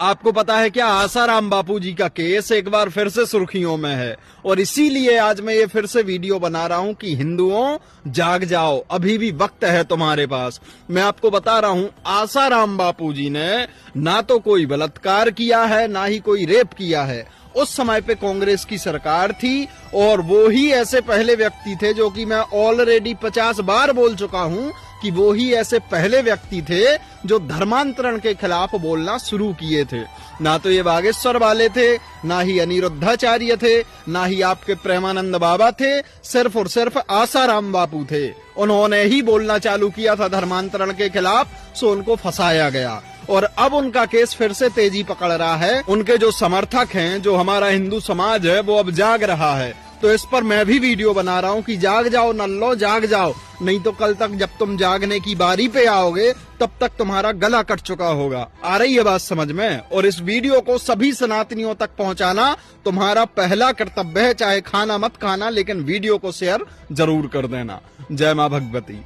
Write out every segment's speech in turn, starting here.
आपको पता है क्या, आसाराम बापू जी का केस एक बार फिर से सुर्खियों में है और इसीलिए आज मैं ये फिर से वीडियो बना रहा हूं कि हिंदुओं जाग जाओ, अभी भी वक्त है तुम्हारे पास। मैं आपको बता रहा हूं, आसाराम बापू जी ने ना तो कोई बलात्कार किया है, ना ही कोई रेप किया है। उस समय पे कांग्रेस की सरकार थी और वो ही ऐसे पहले व्यक्ति थे, जो कि मैं ऑलरेडी 50 बार बोल चुका हूं कि वो ही ऐसे पहले व्यक्ति थे जो धर्मांतरण के खिलाफ बोलना शुरू किए थे। ना तो ये बागेश्वर वाले थे, ना ही अनिरुद्धाचार्य थे, ना ही आपके प्रेमानंद बाबा थे, सिर्फ और सिर्फ आसाराम बापू थे। उन्होंने ही बोलना चालू किया था धर्मांतरण के खिलाफ, सो उनको फंसाया गया और अब उनका केस फिर से तेजी पकड़ रहा है। उनके जो समर्थक हैं, जो हमारा हिंदू समाज है, वो अब जाग रहा है। तो इस पर मैं भी वीडियो बना रहा हूं कि जाग जाओ नल्लो, जाग जाओ, नहीं तो कल तक जब तुम जागने की बारी पे आओगे तब तक तुम्हारा गला कट चुका होगा। आ रही है बात समझ में? और इस वीडियो को सभी सनातनियों तक पहुंचाना तुम्हारा पहला कर्तव्य है, चाहे खाना मत खाना, लेकिन वीडियो को शेयर जरूर कर देना। जय मां भगवती।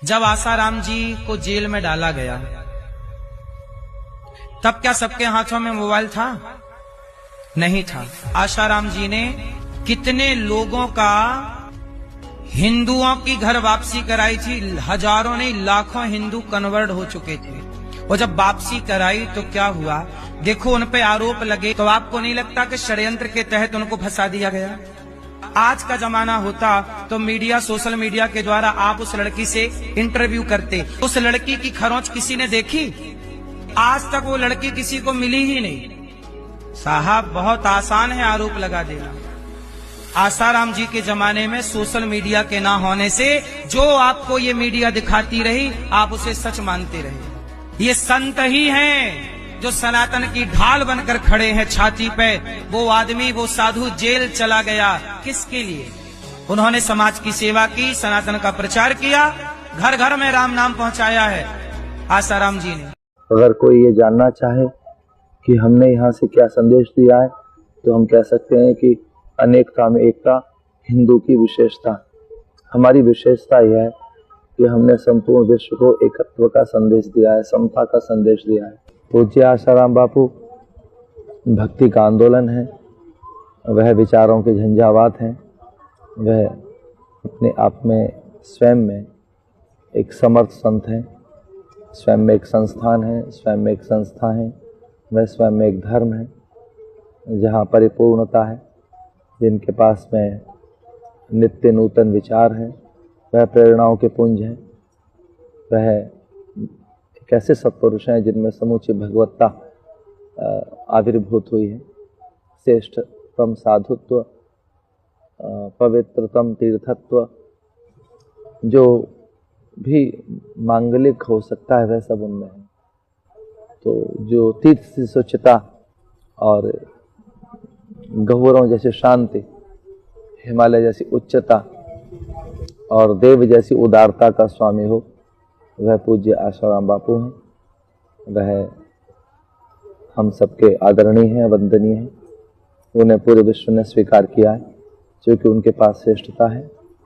जब आसाराम जी को जेल में डाला गया तब क्या सबके हाथों में मोबाइल था? नहीं था। आसाराम जी ने कितने लोगों का, हिंदुओं की घर वापसी कराई थी। हजारों नहीं, लाखों हिंदू कन्वर्ट हो चुके थे। और जब वापसी कराई तो क्या हुआ? देखो, उन पे आरोप लगे, तो आपको नहीं लगता कि षड्यंत्र के तहत उनको फंसा दिया गया? आज का जमाना होता तो मीडिया, सोशल मीडिया के द्वारा आप उस लड़की से इंटरव्यू करते। उस लड़की की खरोंच किसी ने देखी? आज तक वो लड़की किसी को मिली ही नहीं। साहब, बहुत आसान है आरोप लगा देना। आसाराम जी के जमाने में सोशल मीडिया के ना होने से जो आपको ये मीडिया दिखाती रही, आप उसे सच मानते रहे। ये संत ही हैं जो सनातन की ढाल बनकर खड़े हैं छाती पे। वो आदमी, वो साधु जेल चला गया, किसके लिए? उन्होंने समाज की सेवा की, सनातन का प्रचार किया, घर घर में राम नाम पहुंचाया है आसाराम जी ने। अगर कोई ये जानना चाहे कि हमने यहाँ से क्या संदेश दिया है, तो हम कह सकते हैं कि अनेकता में एकता हिंदू की विशेषता। हमारी विशेषता यह है कि हमने संपूर्ण विश्व को एकत्व का संदेश दिया है, समता का संदेश दिया है। पूज्य आसाराम बापू भक्ति का आंदोलन है, वह विचारों के झंझावात हैं, वह अपने आप में स्वयं में एक समर्थ संत हैं, स्वयं में एक संस्थान है, स्वयं में एक संस्था है, वह स्वयं में एक धर्म है जहाँ परिपूर्णता है, जिनके पास में नित्य नूतन विचार है, वह प्रेरणाओं के पुंज हैं। वह एक ऐसे सत्पुरुष हैं जिनमें समूची भगवत्ता आविर्भूत हुई है। श्रेष्ठतम साधुत्व, पवित्रतम तीर्थत्व, जो भी मांगलिक हो सकता है वह सब उनमें है। तो जो तीर्थ से स्वच्छता और गह्वरों जैसे शांति, हिमालय जैसी उच्चता और देव जैसी उदारता का स्वामी हो, वह पूज्य आसाराम बापू हैं। वह हम सबके आदरणीय हैं, वंदनीय हैं। उन्हें पूरे विश्व ने स्वीकार किया है क्योंकि उनके पास श्रेष्ठता है,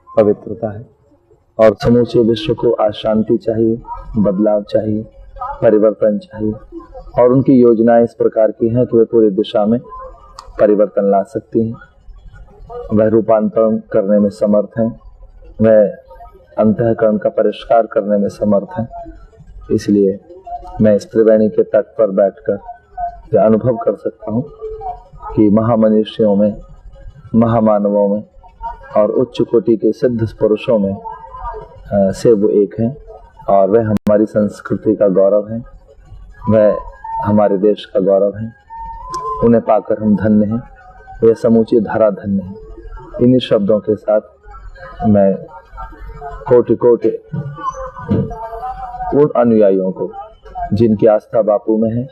पवित्रता है और समूचे विश्व को आज शांति चाहिए, बदलाव चाहिए, परिवर्तन चाहिए। और उनकी योजनाएं इस प्रकार की हैं कि वे पूरी दिशा में परिवर्तन ला सकती हैं। वह रूपांतरण करने में समर्थ हैं, वह अंतःकरण का परिष्कार करने में समर्थ हैं। इसलिए मैं इस त्रिवेणी के तट पर बैठकर यह अनुभव कर सकता हूँ कि महामनुष्यों में, महामानवों में और उच्च कोटि के सिद्ध पुरुषों में से वो एक हैं और वह हमारी संस्कृति का गौरव है, वह हमारे देश का गौरव है। उन्हें पाकर हम धन्य हैं, यह समूची धरा धन्य है। इन्हीं शब्दों के साथ मैं कोटि कोटि उन अनुयायियों को जिनकी आस्था बापू में है,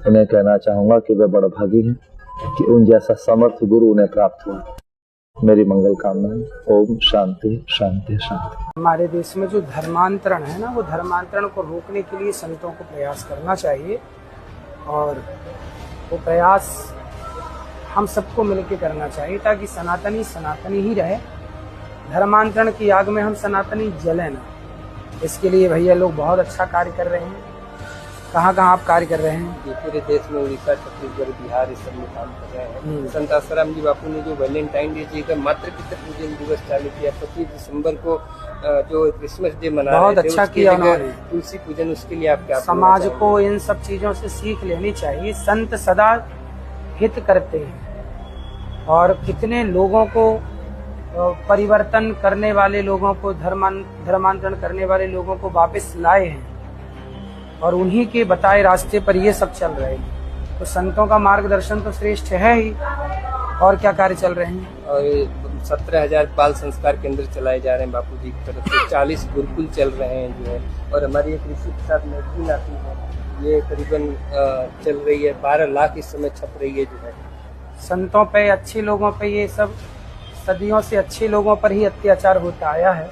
उन्हें कहना चाहूँगा कि वे बड़ भागी हैं कि उन जैसा समर्थ गुरु उन्हें प्राप्त हुआ। मेरी मंगल कामनाएं। ओम शांति शांति शांति। हमारे देश में जो धर्मांतरण है ना, वो धर्मांतरण को रोकने के लिए संतों को प्रयास करना चाहिए और वो प्रयास हम सबको मिलकर करना चाहिए ताकि सनातनी सनातनी ही रहे। धर्मांतरण की आग में हम सनातनी जले ना। इसके लिए भैया लोग बहुत अच्छा कार्य कर रहे हैं। कहाँ कहाँ आप कार्य कर रहे हैं? ये पूरे देश में उड़ीसा, छत्तीसगढ़, बिहार इस सब में काम कर रहे हैं। संत आसाराम जी बापू ने जो वैलेंटाइन डे का मातृपितृ पूजन दिवस चालू किया, 25 दिसंबर को जो क्रिसमस डे मना बहुत रहे थे, अच्छा उसके किया जगह उन्होंने। तुलसी पूजन, उसके लिए आप क्या समाज बोलना को इन सब चीजों से सीख लेनी चाहिए। संत सदा हित करते हैं और कितने लोगों को परिवर्तन करने वाले लोगों को, धर्मांतरण करने वाले लोगों को वापस लाए हैं और उन्हीं के बताए रास्ते पर ये सब चल रहे हैं। तो संतों का मार्गदर्शन तो श्रेष्ठ है ही। और क्या कार्य चल रहे हैं? और 17,000 बाल संस्कार केंद्र चलाए जा रहे हैं बापू जी की तरफ से, 40 गुरुकुल चल रहे हैं जो है। और हमारी एक ऋषि प्रसाद मैगजीन आती है, ये करीबन चल रही है, 12 लाख इस समय छप रही है जो है। संतों पे, अच्छे लोगों पे ये सब सदियों से अच्छे लोगों पर ही अत्याचार होता आया है।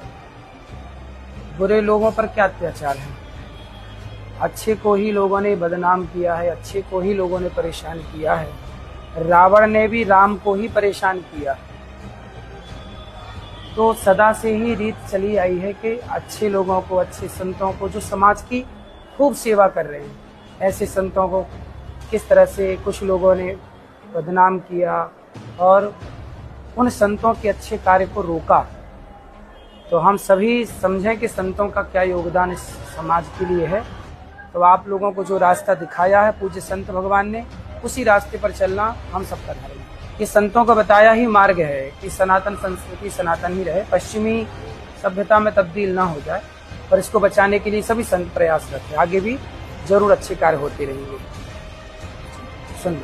बुरे लोगों पर क्या अत्याचार है? अच्छे को ही लोगों ने बदनाम किया है, अच्छे को ही लोगों ने परेशान किया है। रावण ने भी राम को ही परेशान किया। तो सदा से ही रीत चली आई है कि अच्छे लोगों को, अच्छे संतों को, जो समाज की खूब सेवा कर रहे हैं, ऐसे संतों को किस तरह से कुछ लोगों ने बदनाम किया और उन संतों के अच्छे कार्य को रोका। तो हम सभी समझें कि संतों का क्या योगदान इस समाज के लिए है। तो आप लोगों को जो रास्ता दिखाया है पूज्य संत भगवान ने, उसी रास्ते पर चलना हम सबका धर्म है। ये संतों का बताया ही मार्ग है कि सनातन संस्कृति सनातन ही रहे, पश्चिमी सभ्यता में तब्दील ना हो जाए। और इसको बचाने के लिए सभी संत प्रयासरत हैं। आगे भी जरूर अच्छे कार्य होते रहेंगे। सुन